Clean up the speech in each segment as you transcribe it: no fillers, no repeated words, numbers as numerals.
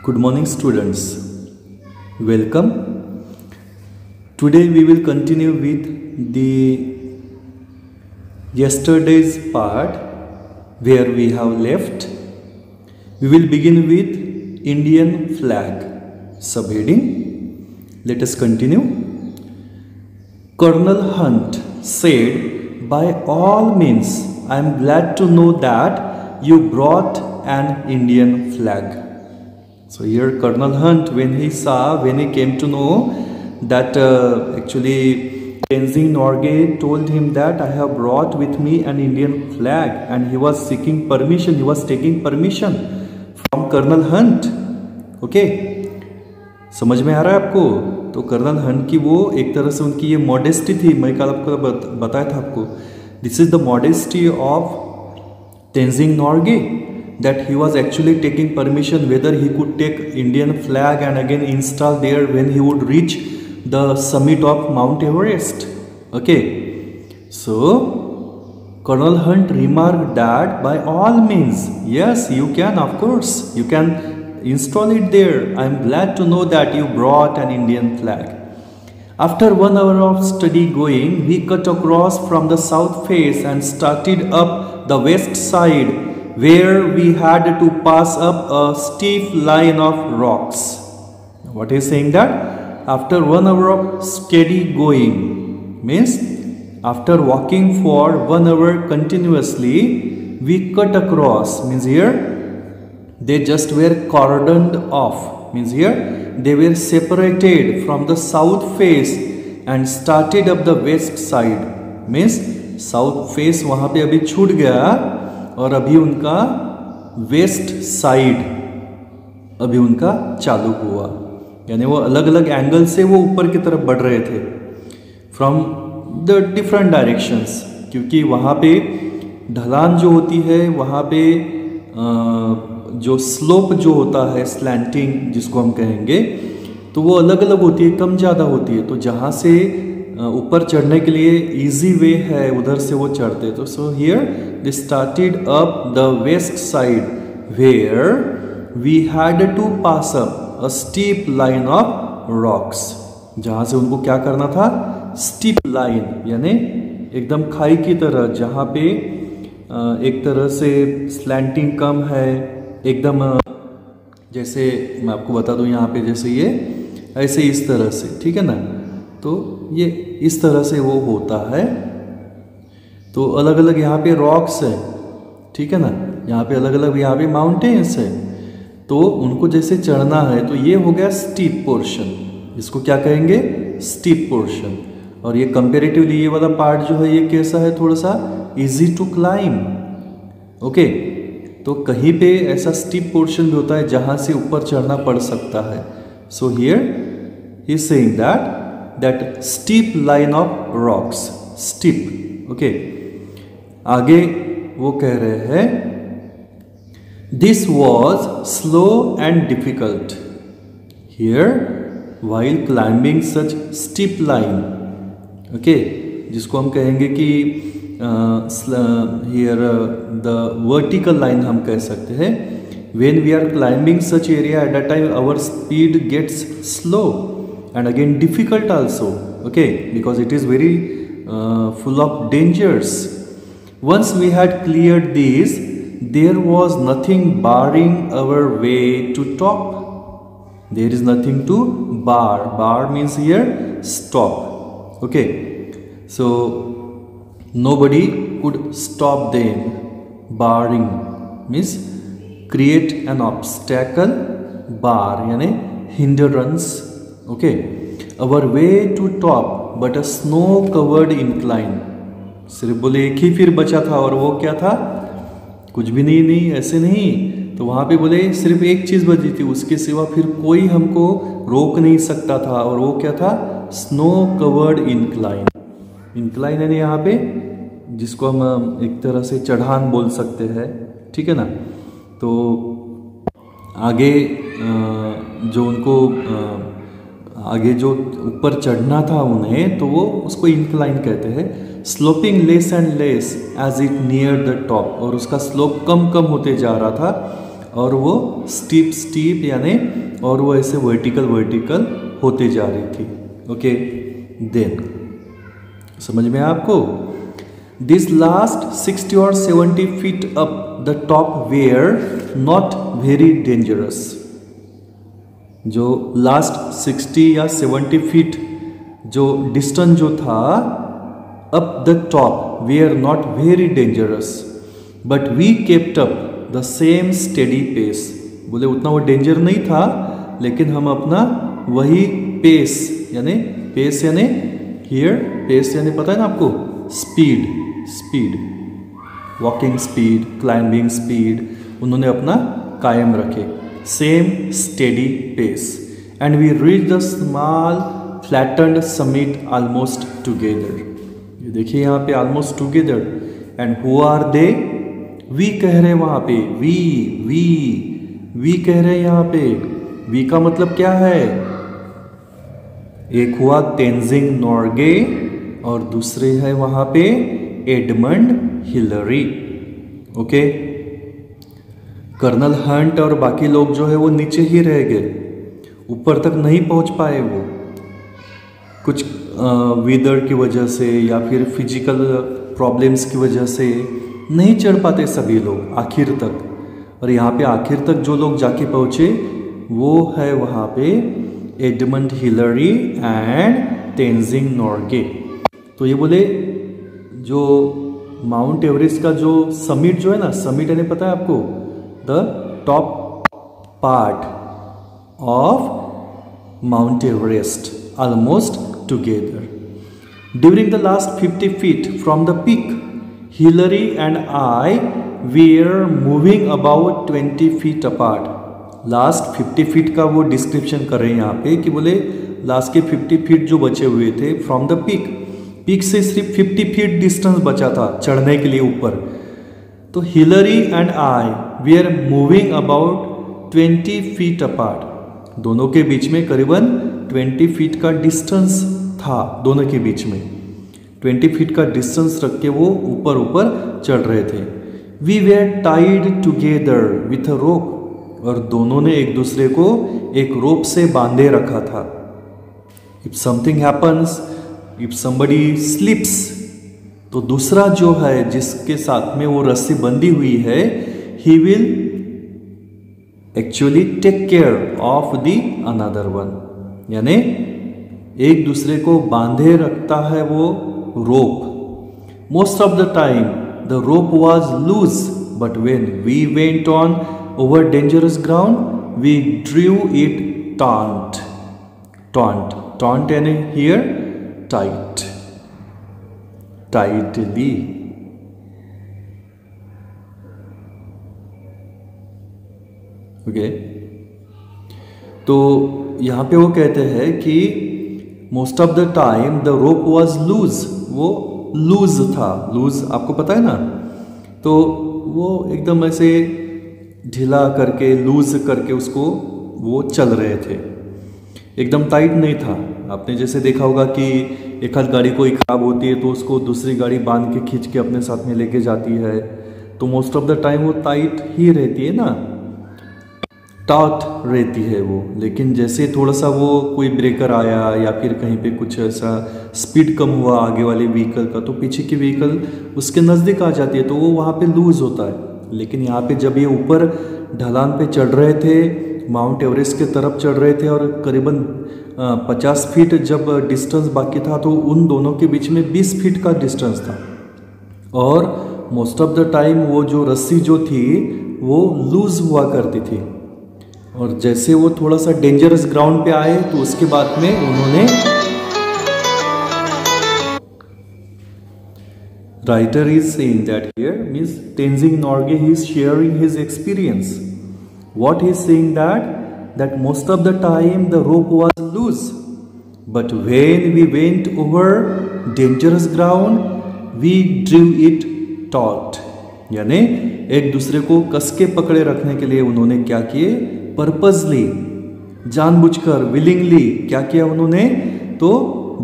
Good morning, students. Welcome. Today we will continue with the yesterday's part where we have left. We will begin with Indian flag subheading. Let us continue. Colonel Hunt said, "By all means, I am glad to know that you brought an Indian flag." So here Colonel Hunt, when he came to know that actually Tenzing Norgay told him that I have brought with me an Indian flag, and he was seeking permission, he was taking permission from Colonel Hunt. Okay, समझ में आ रहा है आपको? तो colonel Hunt की वो एक तरह से उनकी ये मॉडेस्टी थी, मैं कल आपको बताया था आपको. This is the modesty of Tenzing Norgay, that he was actually taking permission whether he could take Indian flag and again install there when he would reach the summit of Mount Everest. Okay, so Colonel Hunt remarked that by all means, yes, you can, of course, you can install it there. I am glad to know that you brought an Indian flag. After 1 hour of study going, we cut across from the south face and started up the west side, where we had to pass up a steep line of rocks. What is saying that? After 1 hour of steady going, means after walking for 1 hour continuously, we cut across, means here they just were cordoned off, means here they were separated from the south face and started up the west side, means south face वहां पे अभी छूट गया और अभी उनका west side अभी उनका चालू हुआ, यानी वो अलग अलग एंगल से वो ऊपर की तरफ बढ़ रहे थे फ्रॉम द डिफरेंट डायरेक्शंस, क्योंकि वहाँ पे ढलान जो होती है, वहाँ पे जो स्लोप जो होता है, स्लैंटिंग जिसको हम कहेंगे, तो वो अलग अलग होती है, कम ज़्यादा होती है. तो जहाँ से ऊपर चढ़ने के लिए इजी वे है उधर से वो चढ़ते. तो so here they started up the west side where we had to pass up a steep line of rocks. जहाँ से उनको क्या करना था? स्टीप लाइन, यानी एकदम खाई की तरह, जहाँ पे एक तरह से स्लैंटिंग कम है, एकदम जैसे मैं आपको बता दूं यहाँ पे, जैसे ये ऐसे इस तरह से, ठीक है ना. तो ये इस तरह से वो होता है. तो अलग अलग यहाँ पे रॉक्स है, ठीक है ना, यहाँ पे अलग अलग, यहाँ पे माउंटेन्स है, तो उनको जैसे चढ़ना है. तो ये हो गया स्टीप पोर्शन, इसको क्या कहेंगे? Steep portion. और ये कंपेरेटिवली ये वाला पार्ट जो है ये कैसा है? थोड़ा सा इजी टू क्लाइम. ओके, तो कहीं पे ऐसा स्टीप पोर्शन भी होता है जहाँ से ऊपर चढ़ना पड़ सकता है. So here he is saying that steep line of rocks, steep. okay, आगे वो कह रहे हैं this was slow and difficult here while climbing such steep line. okay, जिसको हम कहेंगे कि here the vertical line हम कह सकते हैं. when we are climbing such area at that time our speed gets slow and again difficult also, okay, because it is very full of dangers. Once we had cleared these, there was nothing barring our way to top. There is nothing to bar. Bar means here stop. Okay, so nobody could stop them. Barring means create an obstacle. Bar यानी hindrance. Okay, our way to top but a snow covered incline. सिर्फ बोले एक ही फिर बचा था, और वो क्या था? कुछ भी नहीं, ऐसे नहीं. तो वहाँ पे बोले सिर्फ एक चीज़ बची थी, उसके सिवा फिर कोई हमको रोक नहीं सकता था, और वो क्या था? Snow covered incline. incline यानी यहाँ पे जिसको हम एक तरह से चढ़ान बोल सकते हैं, ठीक है ना. तो आगे जो उनको आगे जो ऊपर चढ़ना था उन्हें, तो वो उसको इंक्लाइन कहते हैं. Sloping less and less as it near the top, और उसका स्लोप कम कम होते जा रहा था, और वो स्टीप यानी और वो ऐसे वर्टिकल होते जा रही थी। ओके, देन समझ में आपको? This last 60 or 70 feet up the top were not very dangerous। जो लास्ट 60 या 70 फीट जो डिस्टेंस जो था up the top were not very dangerous, but we kept up the same steady pace. बोले उतना वो डेंजर नहीं था, लेकिन हम अपना वही पेस यानी हियर पेस यानी पता है ना आपको, speed walking speed, climbing speed, उन्होंने अपना कायम रखे, same steady pace. And we reach the small flattened summit almost together. ये देखिए यहाँ पे almost together. And who are they? We कह रहे वहाँ पे, वी कह रहे यहाँ पे। वी का मतलब क्या है? एक हुआ तेंजिंग नोर्गे और दूसरे है वहां पे Edmund Hillary. Okay, colonel Hunt और बाकी लोग जो है वो नीचे ही रह गए, ऊपर तक नहीं पहुंच पाए। वो कुछ वेदर की वजह से या फिर फिजिकल प्रॉब्लम्स की वजह से नहीं चढ़ पाते सभी लोग आखिर तक। और यहाँ पे आखिर तक जो लोग जाके पहुंचे वो है वहाँ पे Edmund Hillary and Tenzing Norgay. तो ये बोले जो माउंट एवरेस्ट का जो समिट जो है ना, समिट यानी पता है आपको, the top part of mount Everest almost together. During the last 50 feet from the peak, Hillary and I VR moving about 20 feet apart. Last 50 feet का वो डिस्क्रिप्शन कर रहे हैं यहाँ पे कि बोले लास्ट के 50 फीट जो बचे हुए थे फ्रॉम द पीक से सिर्फ 50 फीट डिस्टेंस बचा था चढ़ने के लिए ऊपर। तो Hillary and I we are moving about 20 feet apart. दोनों के बीच में करीबन 20 फीट का डिस्टेंस था, दोनों के बीच में 20 फीट का डिस्टेंस रख के वो ऊपर चढ़ रहे थे। We were tied together with a rope, और दोनों ने एक दूसरे को एक रोप से बांधे रखा था। If something happens, if somebody slips, तो दूसरा जो है जिसके साथ में वो रस्सी बंधी हुई है, he will actually take care of the another one. यानी एक दूसरे को बांधे रखता है वो rope. Most of the time the rope was loose, but when we went on over dangerous ground, we drew it taut and here tightly। Okay, तो यहाँ पे वो कहते हैं कि most of the time the rope was loose, वो loose था। Loose आपको पता है ना, तो वो एकदम ऐसे ढीला करके लूज करके उसको वो चल रहे थे, एकदम टाइट नहीं था। आपने जैसे देखा होगा कि एक आध गाड़ी कोई ख़राब होती है तो उसको दूसरी गाड़ी बांध के खींच के अपने साथ में लेके जाती है, तो मोस्ट ऑफ द टाइम वो टाइट ही रहती है ना, टाउट रहती है वो। लेकिन जैसे थोड़ा सा वो कोई ब्रेकर आया या फिर कहीं पे कुछ ऐसा स्पीड कम हुआ आगे वाले व्हीकल का, तो पीछे की व्हीकल उसके नज़दीक आ जाती है, तो वो वहाँ पे लूज होता है। लेकिन यहाँ पे जब ये ऊपर ढलान पे चढ़ रहे थे, माउंट एवरेस्ट के तरफ चढ़ रहे थे, और करीबन 50 फीट जब डिस्टेंस बाकी था, तो उन दोनों के बीच में 20 फीट का डिस्टेंस था। और मोस्ट ऑफ द टाइम वो जो रस्सी जो थी वो लूज हुआ करती थी। और जैसे वो थोड़ा सा डेंजरस ग्राउंड पे आए, तो उसके बाद में उन्होंने, writer is saying that here means Tenzing Norgay, he is sharing his experience. What he is saying that most of the time the rope was loose, but when we went over dangerous ground we drew it taut। यानी एक दूसरे को कस के पकड़े रखने के लिए उन्होंने क्या किए, पर्पसली, जानबूझकर, विलिंगली क्या किया उन्होंने, तो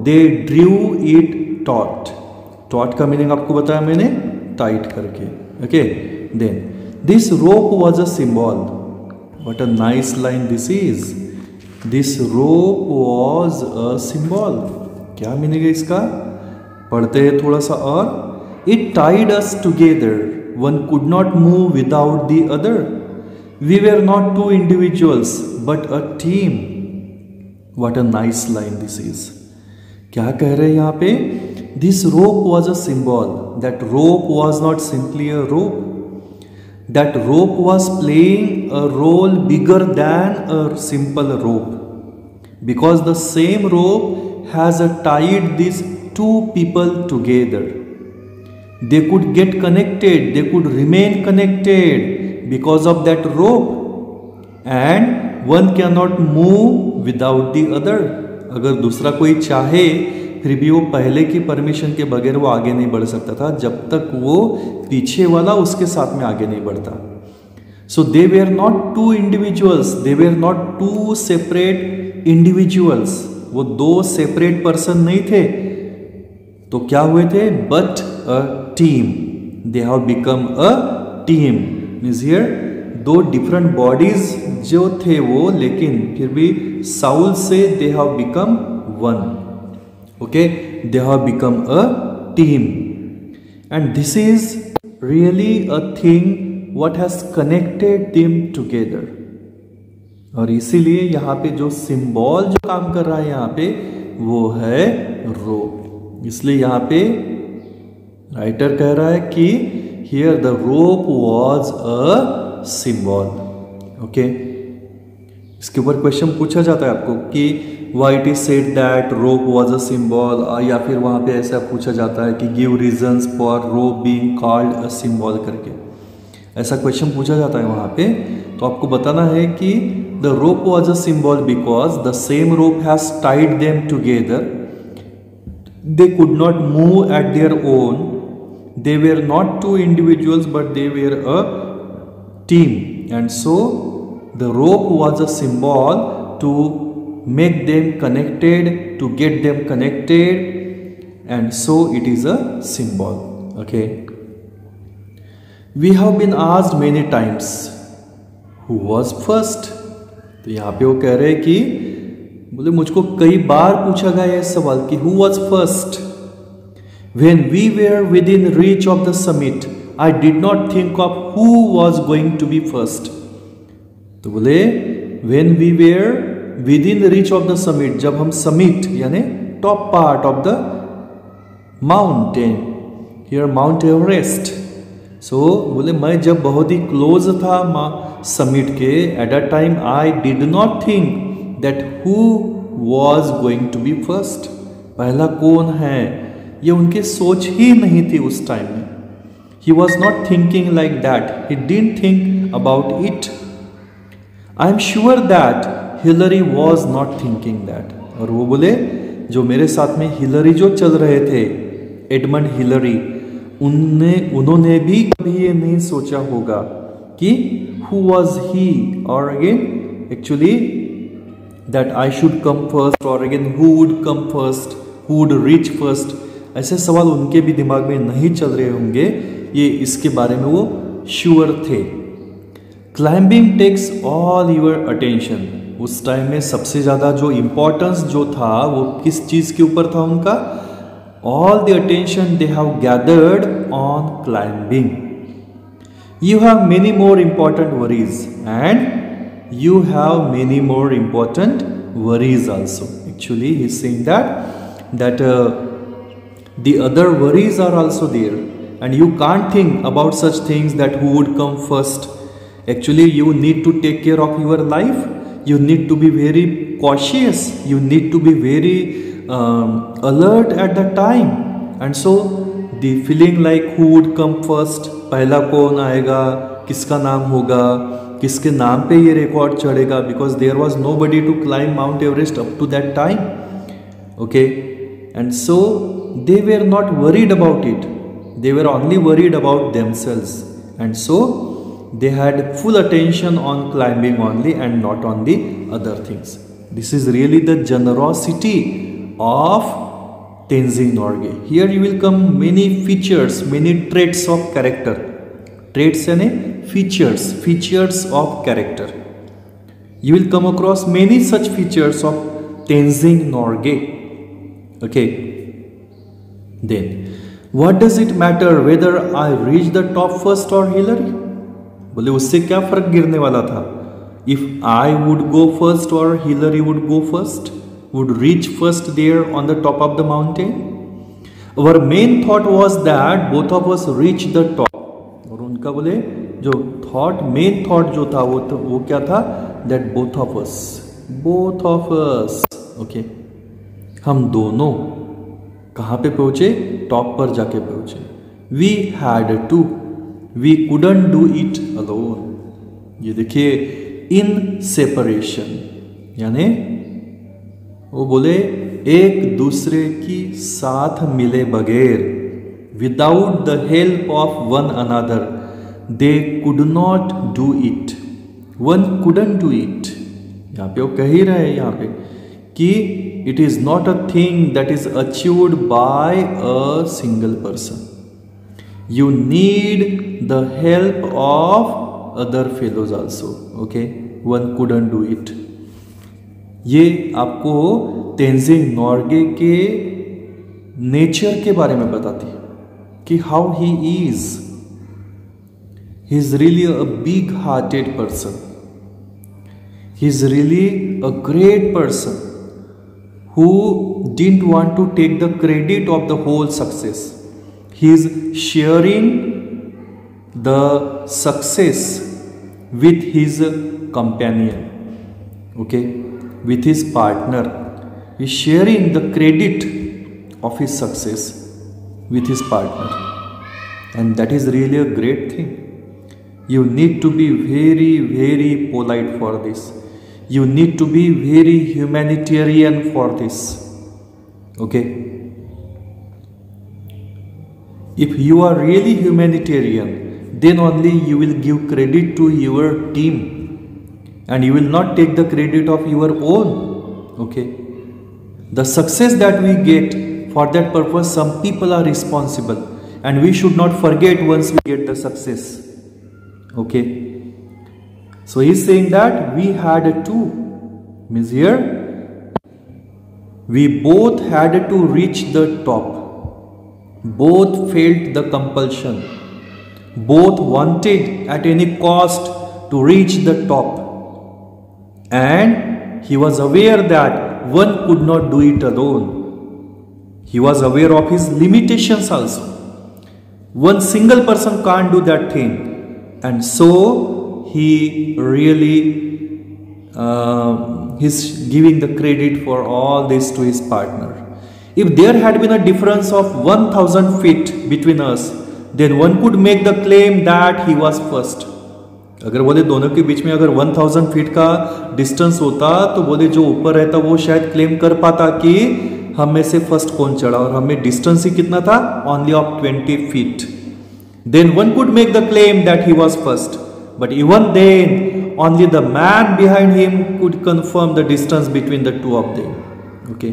they drew it taut. Taut का मीनिंग आपको बताया मैंने, टाइट करके। Okay, then this rope was a symbol. What a nice line this is. This rope was a symbol. क्या मीनिंग है इसका? पढ़ते हैं थोड़ा सा और. It tied us together. One could not move without the other. We were not two individuals, but a team. What a nice line this is. क्या कह रहे हैं यहाँ पे? This rope was a symbol. That rope was not simply a rope. That rope was playing a role bigger than a simple rope. Because the same rope has tied these two people together. They could get connected, they could remain connected because of that rope. And one cannot move without the other. अगर दूसरा कोई चाहे फिर भी वो पहले की permission के बगैर वो आगे नहीं बढ़ सकता था जब तक वो पीछे वाला उसके साथ में आगे नहीं बढ़ता. So they were not two individuals, they were not two separate individuals. वो दो सेपरेट पर्सन नहीं थे तो क्या हुए थे? But a team. They have become a team. Means here दो डिफरेंट बॉडीज जो थे वो, लेकिन फिर भी साउल से they have become one. Okay, they have become a team, and this is really a thing what has connected them together. और इसीलिए यहाँ पे जो सिंबल जो काम कर रहा है यहाँ पे वो है रोप. इसलिए यहाँ पे राइटर कह रहा है कि here the rope was a symbol. Okay, इसके ऊपर क्वेश्चन पूछा जाता है आपको कि why it is said that rope was a symbol, या फिर वहाँ पे ऐसा पूछा जाता है कि give reasons for rope being called a symbol करके ऐसा क्वेश्चन पूछा जाता है वहाँ पे. तो आपको बताना है कि the rope was a symbol because the same rope has tied them together. They could not move at their own. They were not two individuals but they were a team, and so the rope was a symbol to make them connected, to get them connected, and so it is a symbol. Okay, we have been asked many times who was first. तो यहाँ पे वो कह रहे हैं कि बोले मुझको कई बार पूछा गया ये सवाल कि who was first. When we were within reach of the summit, I did not think of who was going to be first. तो बोले when we were within the reach of the summit, जब हम summit यानी top part of the mountain, here Mount Everest. So बोले मैं जब बहुत ही close था summit के, at that time I did not think that who was going to be first. पहला कौन है ये उनके सोच ही नहीं थी उस टाइम में. He was not thinking like that. He didn't think about it. I am sure that Hillary was not thinking that. और वो बोले जो मेरे साथ में हिलरी जो चल रहे थे, एडमंड हिलरी, उन्होंने भी कभी ये नहीं सोचा होगा कि हु वॉज ही, और again actually that I should come first, और again who would come first, who would reach first. ऐसे सवाल उनके भी दिमाग में नहीं चल रहे होंगे. ये इसके बारे में वो श्योर थे. Climbing takes all your attention. उस टाइम में सबसे ज़्यादा जो इम्पोर्टेंस जो था वो किस चीज़ के ऊपर था उनका? All the attention they have gathered on climbing. You have many more important worries and you have many more important worries also. Actually he is saying that the other worries are also there, and you can't think about such things that who would come first. Actually you need to take care of your life. You need to be very cautious. You need to be very alert at the time. And so the feeling like who would come first, पहला कौन आएगा, किसका नाम होगा, किसके नाम पे ये रिकॉर्ड चढ़ेगा, because there was nobody to climb Mount Everest up to that time. Okay, and so they were not worried about it. They were only worried about themselves, and so they had full attention on climbing only and not on the other things. This is really the generosity of Tenzing Norgay. Here you will come many features, many traits of character. Traits यानी features of character. You will come across many such features of Tenzing Norgay. Okay. Then, what does it matter whether I reach the top first or Hillary? बोले उससे क्या फर्क गिरने वाला था? If I would go first or Hillary would go first, would reach first there on the top of the mountain. Our main thought was that both of us reach the top. और उनका बोले जो thought, main thought जो था वो क्या था? That both of us, okay, हम दोनों कहाँ पे पहुँचे? टॉप पर जाके पहुँचे. We had to, we couldn't do it alone. ये देखिए in separation, यानी वो बोले एक दूसरे की साथ मिले बगैर, without the help of one another, they could not do it. One couldn't do it. यहाँ पे वो कह ही रहे हैं यहाँ पे कि it is not a thing that is achieved by a single person. You need the help of other fellows also. Okay, one couldn't do it. ये आपको तेंजिंग नॉर्गे के नेचर के बारे में बताती है कि how he is. He is really a big-hearted person. He is really a great person who didn't want to take the credit of the whole success. He is sharing the success with his companion, okay, with his partner. He is sharing the credit of his success with his partner, and that is really a great thing. You need to be very, very polite for this. You need to be very humanitarian for this. Okay. If you are really humanitarian, then only you will give credit to your team and you will not take the credit of your own. Okay. The success that we get, for that purpose some people are responsible, and we should not forget once we get the success. Okay. So he is saying that we had to, means here we both had to reach the top. Both felt the compulsion. Both wanted at any cost to reach the top. And he was aware that one could not do it alone. He was aware of his limitations also. One single person can't do that thing. And so he really he's giving the credit for all this to his partner. If there had been a difference of 1000 feet between us, then one could make the claim that he was first. अगर बोले दोनों के बीच में अगर 1000 feet का distance होता तो बोले जो ऊपर रहता वो शायद क्लेम कर पाता कि हम में से फर्स्ट कौन चढ़ा, और हमें डिस्टेंस ही कितना था? Only of 20 feet. Then one could make the claim that he was first. But even then, only the man behind him could confirm the distance between the two of them. Okay.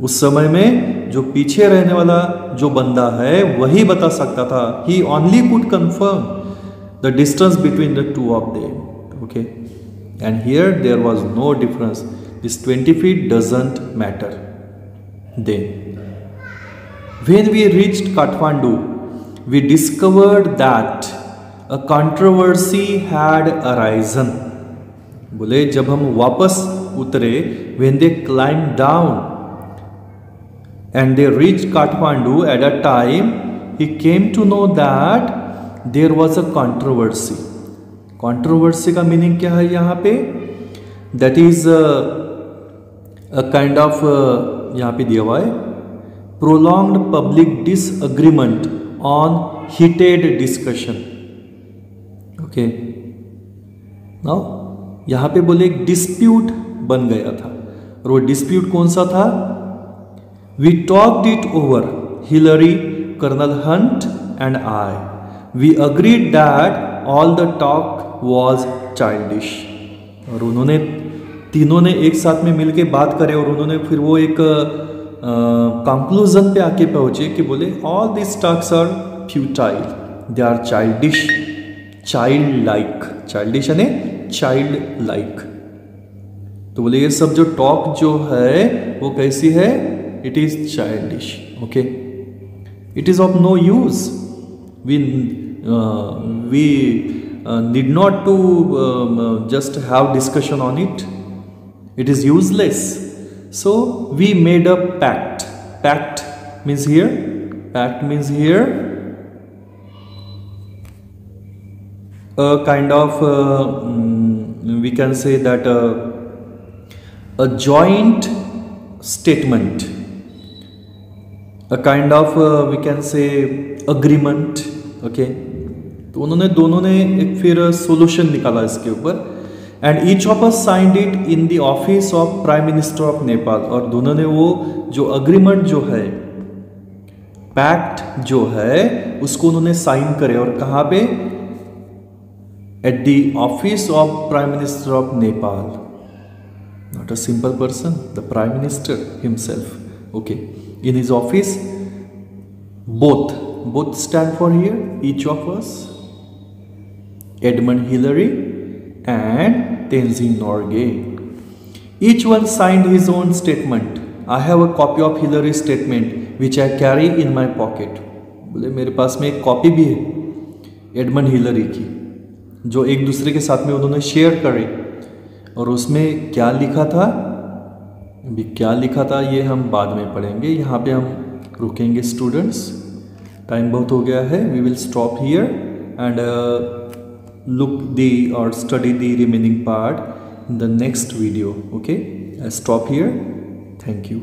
उस समय में जो पीछे रहने वाला जो बंदा है वही बता सकता था. He only could confirm the distance between the two of them. Okay. And here there was no difference. This 20 feet doesn't matter. Then, when we reached Kathmandu, we discovered that a controversy had arisen. बोले जब हम वापस उतरे, when they climbed down and they reached Kathmandu, at a time he came to know that there was a controversy. Controversy का meaning क्या है यहाँ पे? That is a kind of यहाँ पे दिया हुआ है prolonged public disagreement on heated discussion. Okay. Now यहाँ पे बोले एक dispute बन गया था, और वो dispute कौन सा था? We talked it over, Hillary, Colonel Hunt and I. We agreed that all the talk was childish. और उन्होंने तीनों ने एक साथ में मिलके बात करे और उन्होंने फिर वो एक कंक्लूजन पे आके पहुंचे कि बोले all these talks are futile, they are childish, childlike. Childish यानी चाइल्ड लाइक। तो बोले ये सब जो टॉक जो है वो कैसी है, it is childish. Okay, it is of no use, we need not to just have discussion on it. It is useless. So we made a pact. Pact means here a kind of we can say that a joint statement, a kind of we can say agreement. Okay, तो उन्होंने दोनों ने एक फिर solution निकाला इसके ऊपर, and each of us signed it in the office of prime minister of Nepal. और दोनों ने वो जो अग्रीमेंट जो है, पैक्ट जो है, उसको उन्होंने साइन करे। और कहाँ पे? At the office of prime minister of Nepal. Not a simple person, the prime minister himself. Okay, in his office both stand for here, each of us, Edmund Hillary and Tenzin Norgay. Each one signed his own statement. I have a copy of Hillary's statement which I carry in my pocket. बोले मेरे पास में एक copy भी है Edmund Hillary की, जो एक दूसरे के साथ में उन्होंने शेयर करे। और उसमें क्या लिखा था, अभी क्या लिखा था ये हम बाद में पढ़ेंगे। यहाँ पे हम रुकेंगे स्टूडेंट्स, टाइम बहुत हो गया है। We will stop here and look the or study the remaining part in the next video. Okay, I stop here. Thank you.